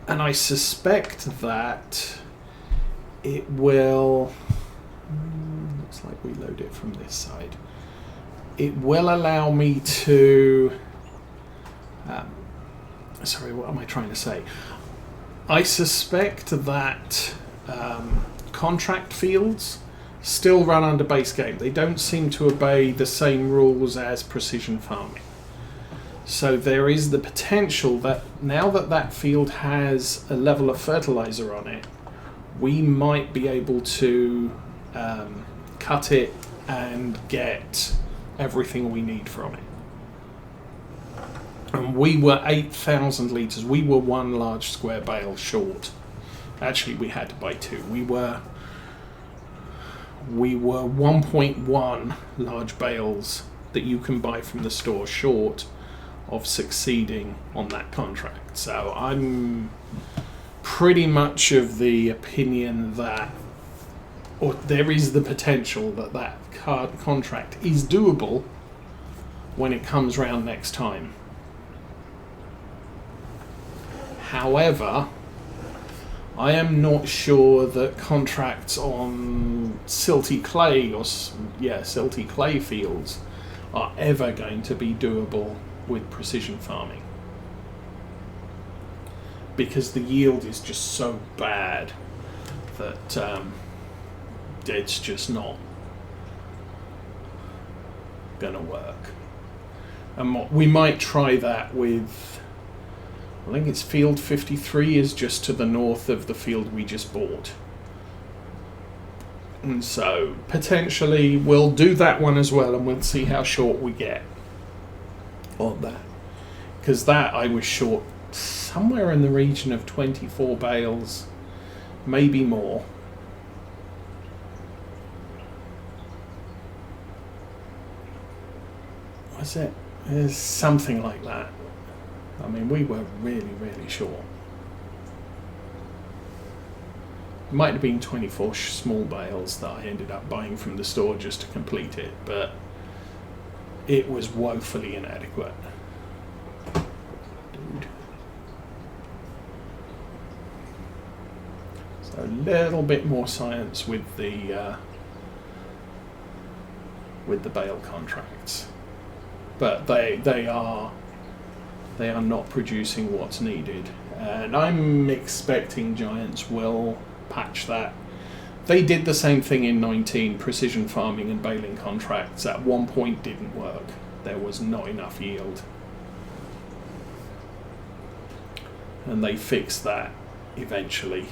And I suspect that it will... looks like we load it from this side. It will allow me to... sorry, what am I trying to say? I suspect that contract fields still run under base game. They don't seem to obey the same rules as precision farming. So there is the potential that now that that field has a level of fertilizer on it, we might be able to cut it and get everything we need from it. And we were 8,000 litres. We were one large square bale short. Actually, we had to buy two. We were 1.1 large bales that you can buy from the store short of succeeding on that contract. So I'm pretty much of the opinion that, or there is the potential that that contract is doable when it comes round next time. However, I am not sure that contracts on silty clay silty clay fields are ever going to be doable with precision farming, because the yield is just so bad that it's just not gonna work. And we might try that with, I think it's field 53 is just to the north of the field we just bought. And so potentially we'll do that one as well, and we'll see how short we get on that. Because that I was short somewhere in the region of 24 bales, maybe more. Was it? It's something like that. I mean, we were really, really short. It might have been 24 small bales that I ended up buying from the store just to complete it, but it was woefully inadequate. Dude. So a little bit more science with the bale contracts, but they are not producing what's needed, and I'm expecting Giants will patch that. They did the same thing in 19. Precision farming and baling contracts at one point didn't work. There was not enough yield, and they fixed that eventually.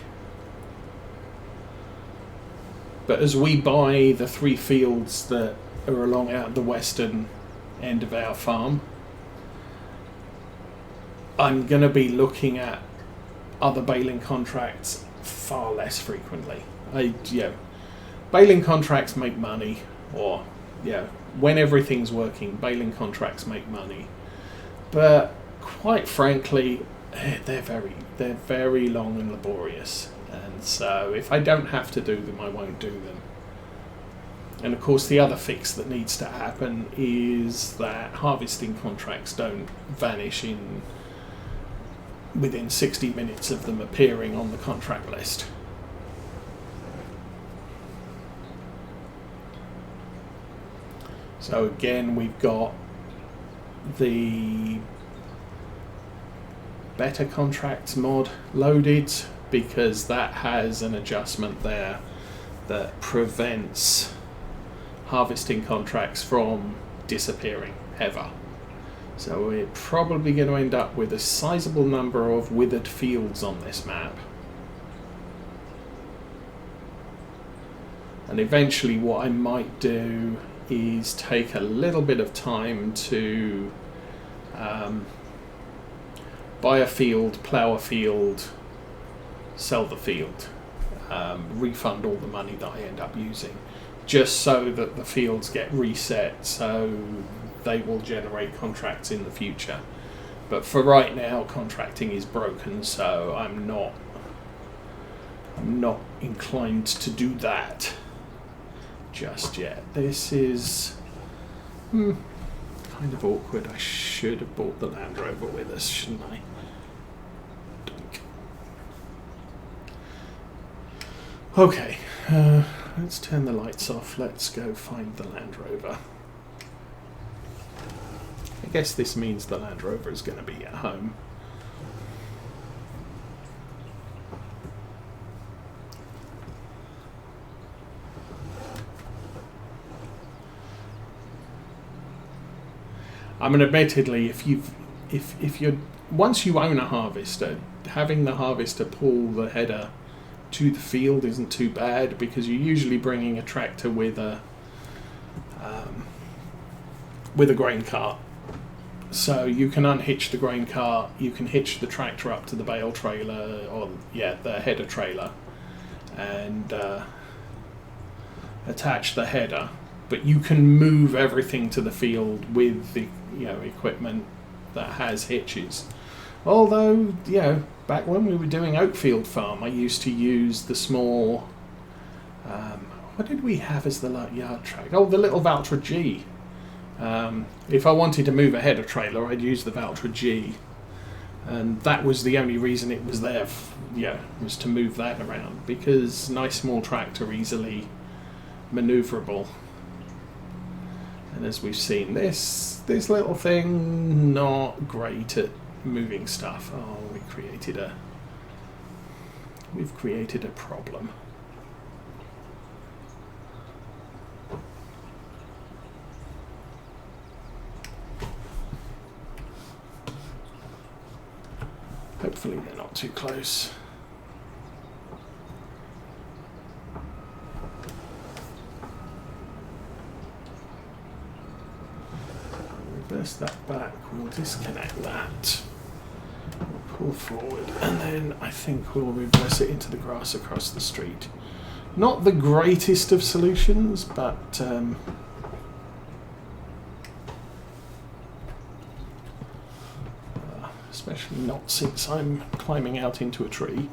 But as we buy the 3 fields that are along out the western end of our farm, I'm going to be looking at other baling contracts far less frequently. Baling contracts make money, or when everything's working, baling contracts make money. But quite frankly, they're very long and laborious, and so if I don't have to do them, I won't do them. And of course, the other fix that needs to happen is that harvesting contracts don't vanish within 60 minutes of them appearing on the contract list. So again, we've got the better contracts mod loaded, because that has an adjustment there that prevents harvesting contracts from disappearing ever. So we're probably going to end up with a sizable number of withered fields on this map. And eventually what I might do is take a little bit of time to buy a field, plough a field, sell the field, refund all the money that I end up using, just so that the fields get reset, so they will generate contracts in the future. But for right now, contracting is broken, so I'm not inclined to do that just yet. This is kind of awkward. I should have brought the Land Rover with us, shouldn't I? Okay, let's turn the lights off. Let's go find the Land Rover. I guess this means the Land Rover is going to be at home. I mean, admittedly, if you're once you own a harvester, having the harvester pull the header to the field isn't too bad, because you're usually bringing a tractor with a grain cart. So you can unhitch the grain cart, you can hitch the tractor up to the bale trailer, or the header trailer, and attach the header. But you can move everything to the field with the equipment that has hitches. Although, back when we were doing Oakfield Farm, I used to use the small. What did we have as the yard track? Oh, the little Valtra G. If I wanted to move a header trailer, I'd use the Valtra G, and that was the only reason it was there. Was to move that around, because nice small tractor, easily manoeuvrable. And as we've seen, this little thing, not great at moving stuff. Oh, we've created a problem. Hopefully they're not too close. Reverse that back, we'll disconnect that, we'll pull forward, and then I think we'll reverse it into the grass across the street. Not the greatest of solutions, but especially not since I'm climbing out into a tree.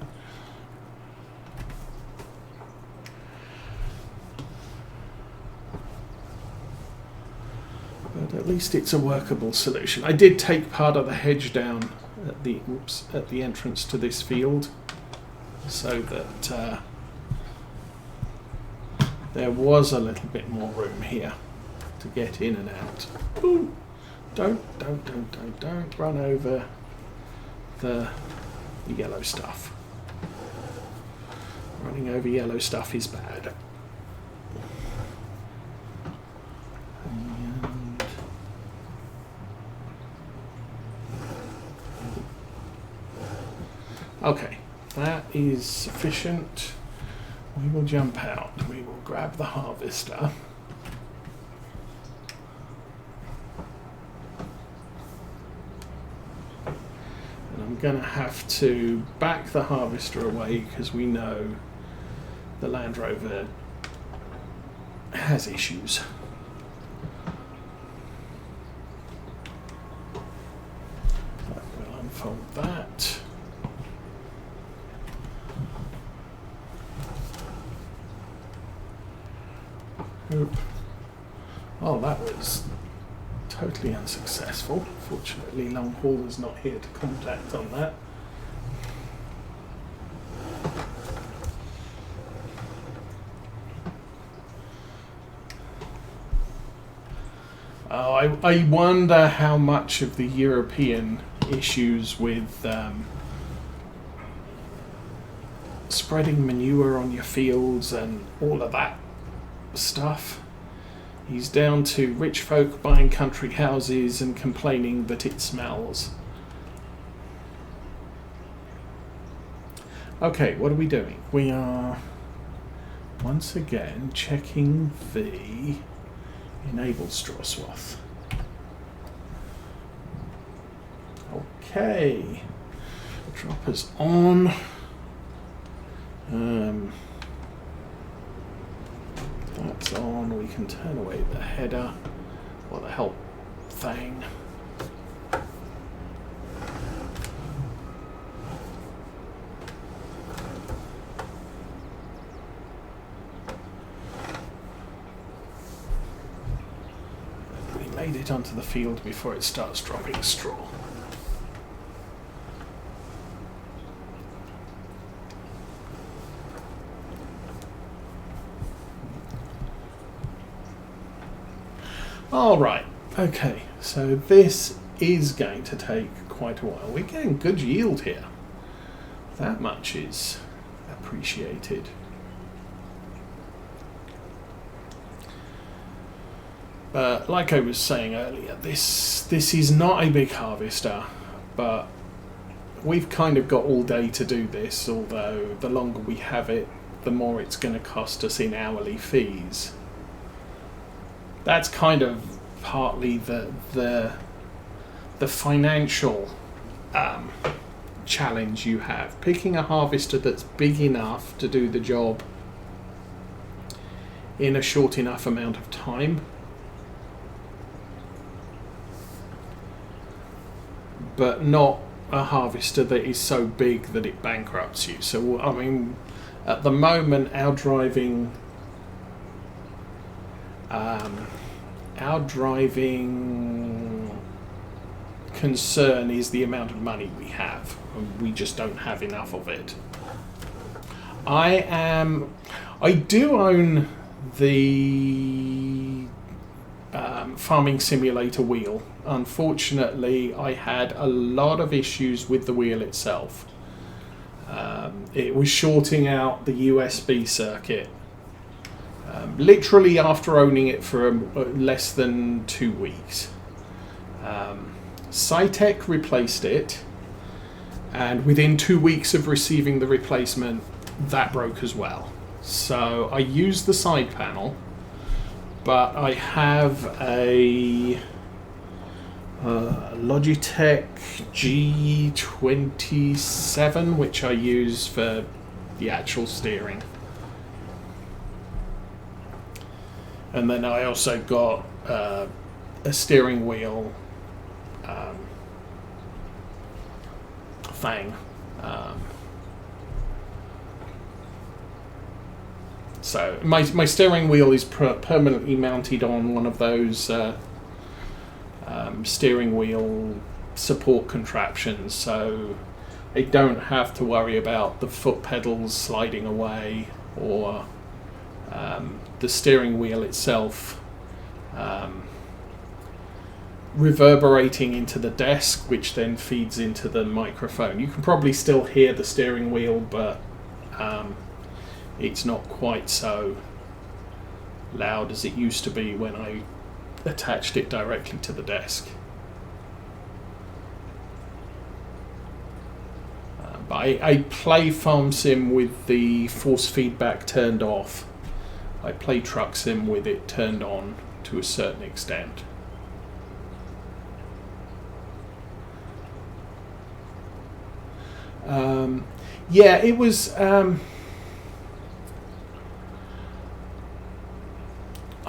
But at least it's a workable solution. I did take part of the hedge down at the entrance to this field, so that there was a little bit more room here to get in and out. Ooh, don't run over the yellow stuff. Running over yellow stuff is bad. Okay, that is sufficient. We will jump out. We will grab the harvester. And I'm going to have to back the harvester away, because we know the Land Rover has issues. We'll unfold that. Oh, that was totally unsuccessful. Fortunately, Long Haul is not here to contact on that. Oh, I wonder how much of the European issues with spreading manure on your fields and all of that stuff is down to rich folk buying country houses and complaining that it smells. Okay, what are we doing? We are once again checking the enable straw swath. Okay, droppers on. That's on. We can turn away the header or the help thing. We made it onto the field before it starts dropping straw. Alright, okay, so this is going to take quite a while. We're getting good yield here. That much is appreciated. But like I was saying earlier, this is not a big harvester, but we've kind of got all day to do this, although the longer we have it, the more it's going to cost us in hourly fees. That's kind of partly the financial challenge you have. Picking a harvester that's big enough to do the job in a short enough amount of time, but not a harvester that is so big that it bankrupts you. So, I mean, at the moment, our driving concern is the amount of money we have. We just don't have enough of it. I do own the farming simulator wheel. Unfortunately, I had a lot of issues with the wheel itself. It was shorting out the USB circuit. Literally after owning it for less than 2 weeks. Cytec replaced it, and within 2 weeks of receiving the replacement, that broke as well. So I used the side panel, but I have a Logitech G27, which I use for the actual steering. And then I also got a steering wheel thing. So my steering wheel is permanently mounted on one of those steering wheel support contraptions, so I don't have to worry about the foot pedals sliding away or the steering wheel itself reverberating into the desk, which then feeds into the microphone. You can probably still hear the steering wheel, but it's not quite so loud as it used to be when I attached it directly to the desk. But I play Farm Sim with the force feedback turned off. I play Truck Sim with it turned on to a certain extent. Yeah, it was... I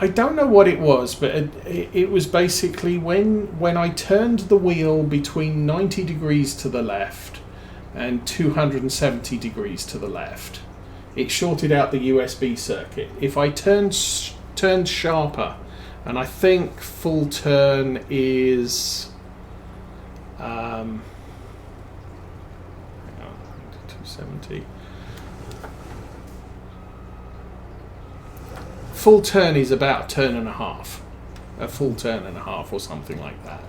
don't know what it was, but it was basically when I turned the wheel between 90 degrees to the left and 270 degrees to the left, it shorted out the USB circuit. If I turned sharper, and I think full turn is 270. Full turn is about a turn and a half, a full turn and a half or something like that.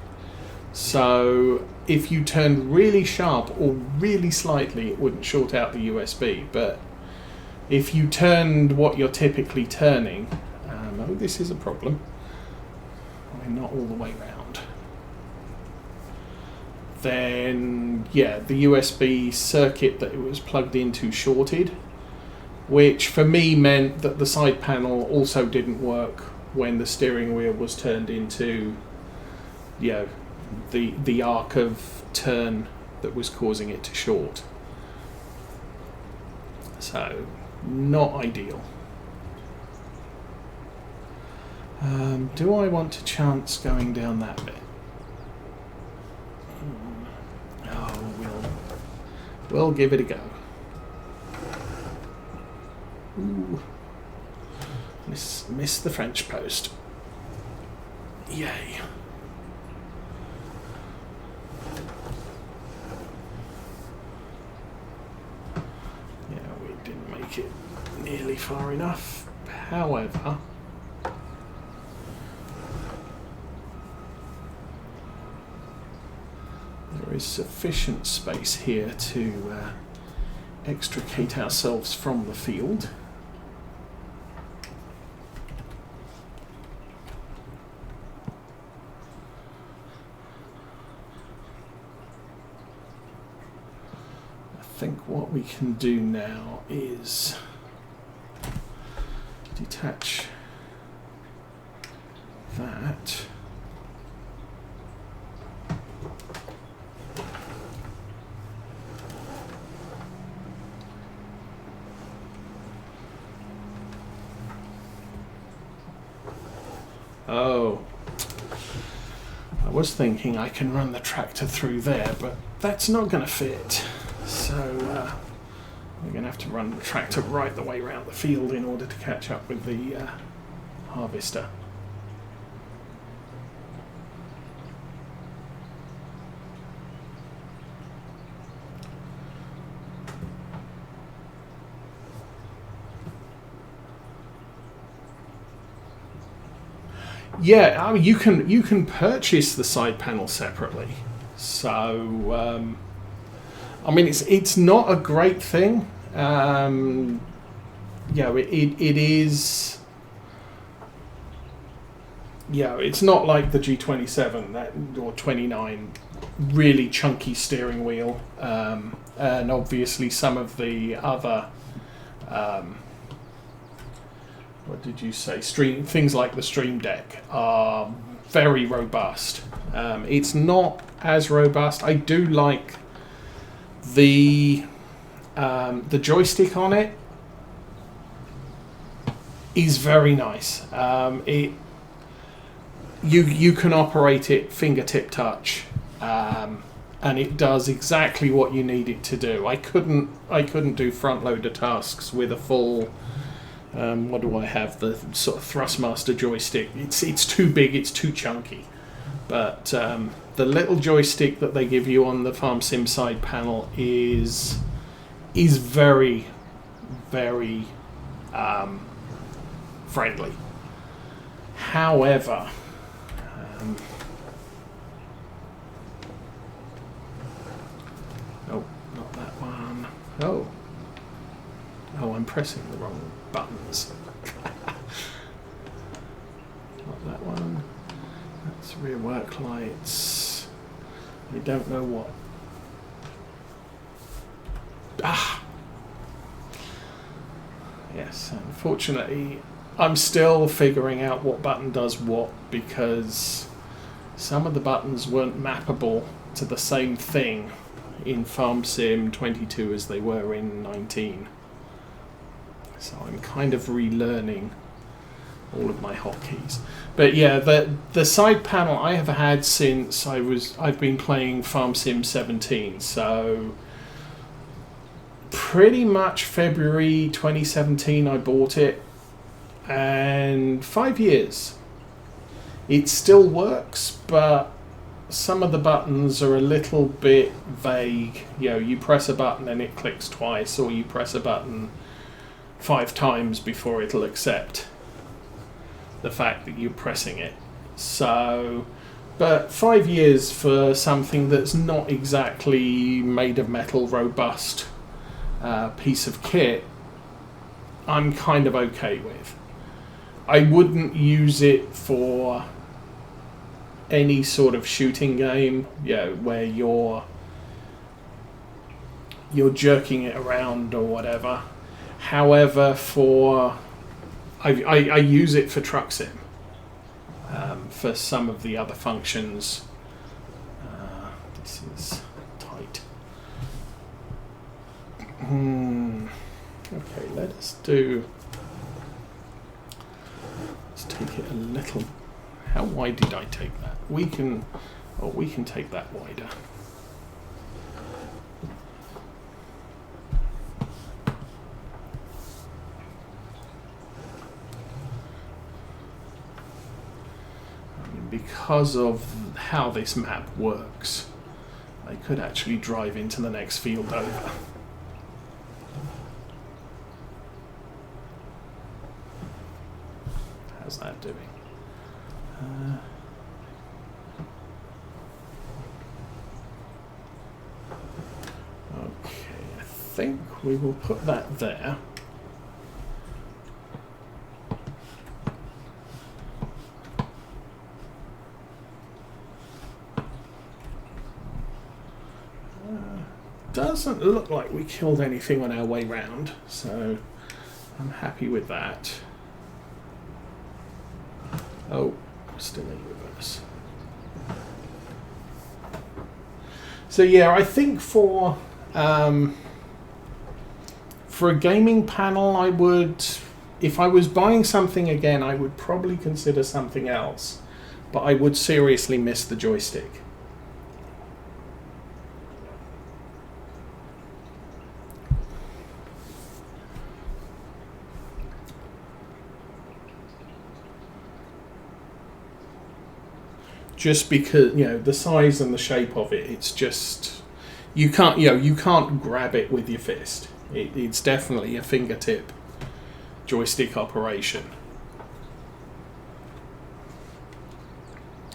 So if you turned really sharp or really slightly, it wouldn't short out the USB. But if you turned what you're typically turning, oh, this is a problem. I'm not all the way round. Then, yeah, the USB circuit that it was plugged into shorted, which for me meant that the side panel also didn't work when the steering wheel was turned into, you know, the arc of turn that was causing it to short. So, not ideal. Do I want to chance going down that bit? Oh, we'll give it a go. Ooh. Miss the French post. Yay. Yeah, we didn't make it nearly far enough. However, there is sufficient space here to extricate ourselves from the field. I think what we can do now is detach that. Oh, I was thinking I can run the tractor through there, but that's not going to fit. So we're going to have to run the tractor right the way around the field in order to catch up with the harvester. Yeah, I mean, you can purchase the side panel separately. So, I mean, it's not a great thing. Yeah, it is. Yeah, it's not like the G27 or 29, really chunky steering wheel, and obviously some of the other. What did you say? Things like the Stream Deck are very robust. It's not as robust. I do like the joystick on it is very nice. You can operate it fingertip touch, and it does exactly what you need it to do. I couldn't do front loader tasks with a full. What do I have? The sort of Thrustmaster joystick. It's too big. It's too chunky. But the little joystick that they give you on the Farm Sim side panel is very, very friendly. However, oh, not that one. Oh, I'm pressing the wrong buttons. Not that one. That's rear work lights. I don't know what. Yes, unfortunately, I'm still figuring out what button does what, because some of the buttons weren't mappable to the same thing in Farm Sim 22 as they were in 19. So I'm kind of relearning all of my hotkeys. But yeah, the side panel I have had since I've been playing Farm Sim 17. So pretty much February 2017 I bought it, and 5 years. It still works, but some of the buttons are a little bit vague. You know, you press a button and it clicks twice, or you press a button 5 times before it'll accept the fact that you're pressing it. So, but 5 years for something that's not exactly made of metal, robust piece of kit, I'm kind of okay with. I wouldn't use it for any sort of shooting game, where you're jerking it around or whatever. However, I use it for truck sim, for some of the other functions. This is tight. Okay, let's take it a little. How wide did I take that? We can take that wider. Because of how this map works, I could actually drive into the next field over. How's that doing? think we will put that there. Doesn't look like we killed anything on our way round, so I'm happy with that. Oh, still in reverse. So yeah, I think for a gaming panel, I would, if I was buying something again, I would probably consider something else, but I would seriously miss the joystick. Just because, you know, the size and the shape of it, it's just, you can't, you know, you can't grab it with your fist. It's definitely a fingertip joystick operation.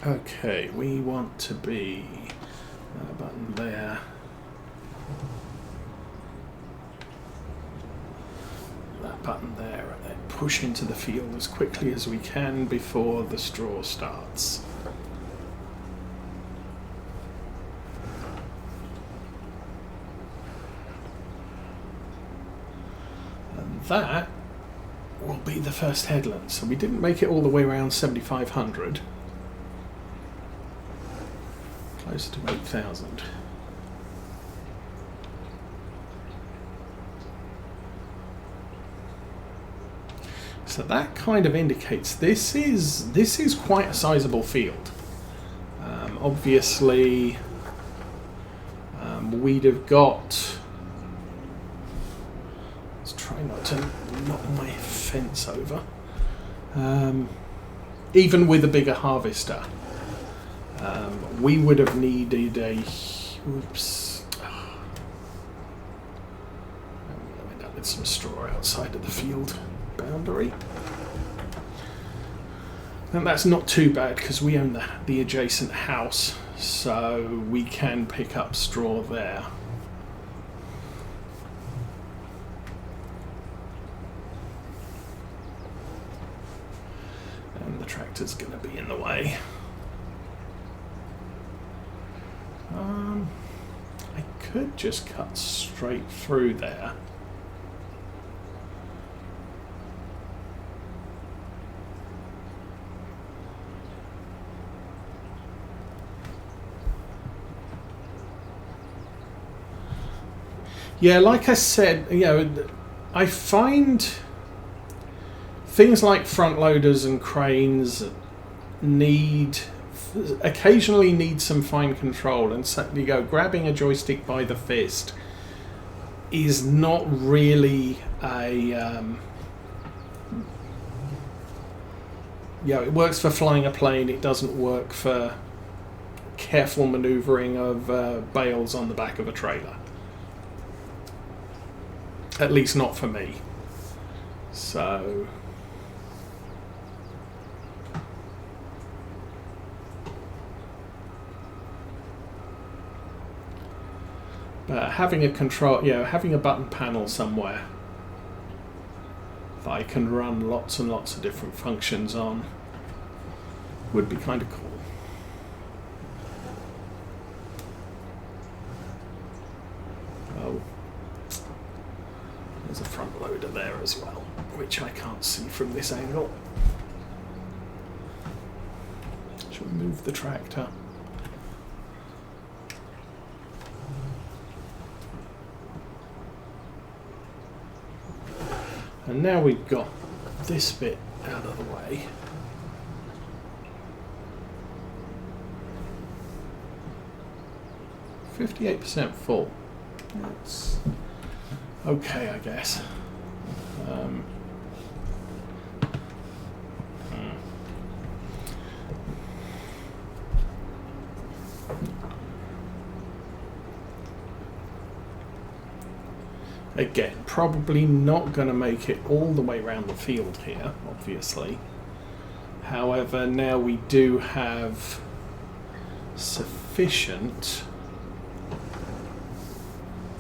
Okay, we want to be a button there. That button there, and then push into the field as quickly as we can before the straw starts. That will be the first headland. So we didn't make it all the way around 7,500. Close to 8,000. So that kind of indicates this is quite a sizable field. Obviously, we'd have got. Try not to knock my fence over. Even with a bigger harvester, we would have needed a. Oops. I'm going to end up with some straw outside of the field boundary. And that's not too bad because we own the adjacent house, so we can pick up straw there. And the tractor's going to be in the way. I could just cut straight through there. Yeah, like I said, you know, I find things like front loaders and cranes occasionally need some fine control, and so, you go, grabbing a joystick by the fist is not really a it works for flying a plane. It doesn't work for careful maneuvering of bales on the back of a trailer. At least not for me. So but having a control, having a button panel somewhere that I can run lots and lots of different functions on would be kind of cool. Oh, there's a front loader there as well, which I can't see from this angle. Shall we move the tractor? And now we've got this bit out of the way. %58 full. That's okay, I guess. Again, probably not going to make it all the way around the field here, obviously. However, now we do have sufficient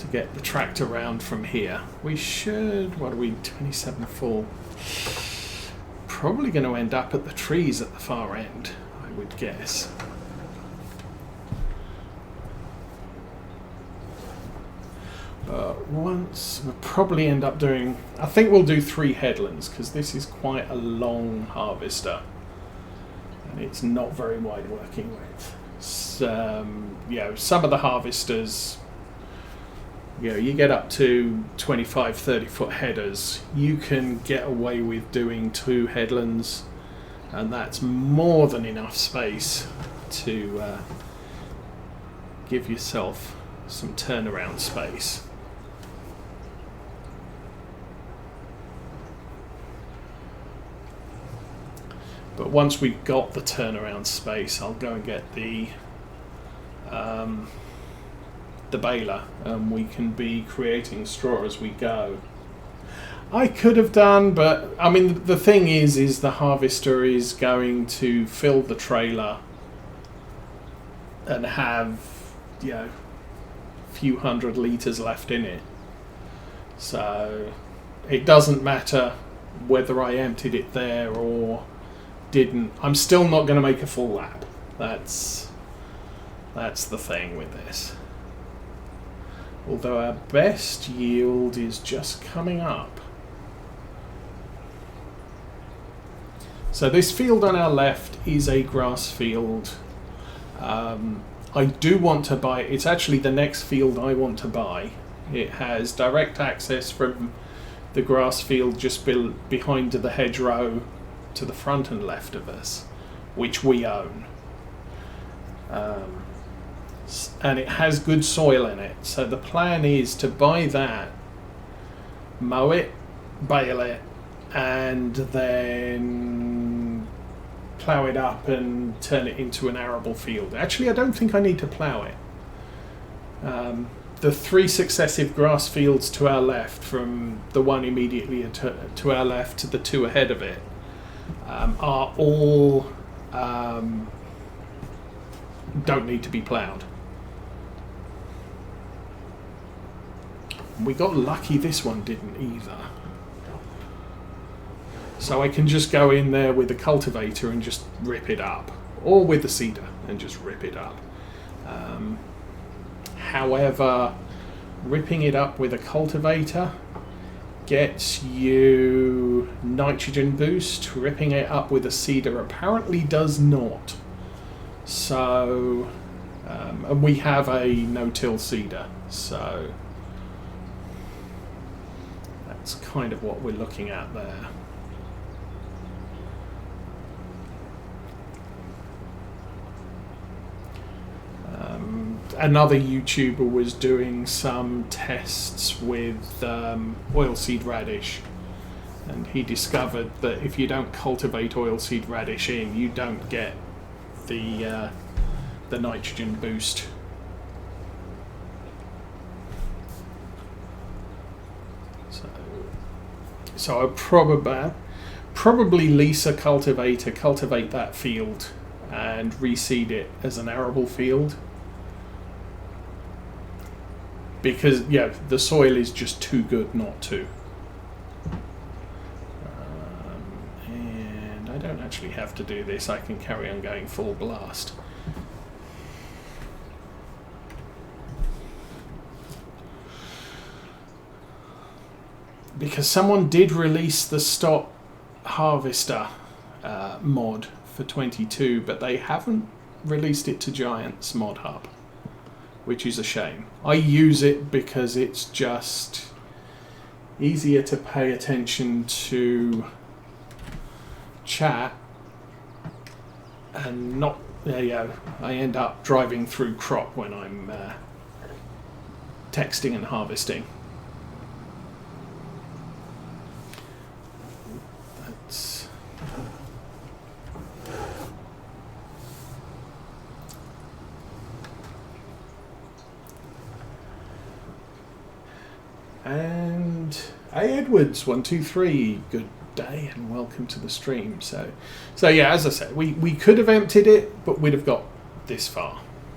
to get the tractor round from here. We should, what are we, 27 full? Probably going to end up at the trees at the far end, I would guess. Once we'll probably end up doing, I think we'll do 3 headlands because this is quite a long harvester and it's not very wide working with. So, you know, some of the harvesters, you know, you get up to 25-30 foot headers, you can get away with doing 2 headlands, and that's more than enough space to give yourself some turnaround space. But once we've got the turnaround space, I'll go and get the baler, and we can be creating straw as we go. I could have done, but I mean the thing is the harvester is going to fill the trailer and have, you know, a few hundred litres left in it. So it doesn't matter whether I emptied it there or didn't. I'm still not going to make a full lap. That's the thing with this. Although our best yield is just coming up. So this field on our left is a grass field. I do want to buy, it's actually the next field I want to buy. It has direct access from the grass field just behind the hedgerow to the front and left of us, which we own. And it has good soil in it. So the plan is to buy that, mow it, bale it, and then plough it up and turn it into an arable field. Actually, I don't think I need to plough it. The 3 successive grass fields to our left, from the one immediately to our left to the 2 ahead of it, are all don't need to be ploughed. We got lucky this one didn't either. So I can just go in there with the cultivator and just rip it up, or with the seeder and just rip it up. However, ripping it up with a cultivator gets you nitrogen boost. Ripping it up with a seeder apparently does not. So, and we have a no-till seeder, so that's kind of what we're looking at there. Another YouTuber was doing some tests with oilseed radish, and he discovered that if you don't cultivate oilseed radish in, you don't get the nitrogen boost. So I'll probably lease a cultivator, cultivate that field, and reseed it as an arable field. Because, yeah, the soil is just too good not to. And I don't actually have to do this. I can carry on going full blast. Because someone did release the Stop Harvester mod for 22, but they haven't released it to Giant's Mod Hub, which is a shame. I use it because it's just easier to pay attention to chat and not, there you go, I end up driving through crop when I'm texting and harvesting. That's and A Edwards 123, good day and welcome to the stream. So yeah, as I said, we could have emptied it, but we'd have got this far.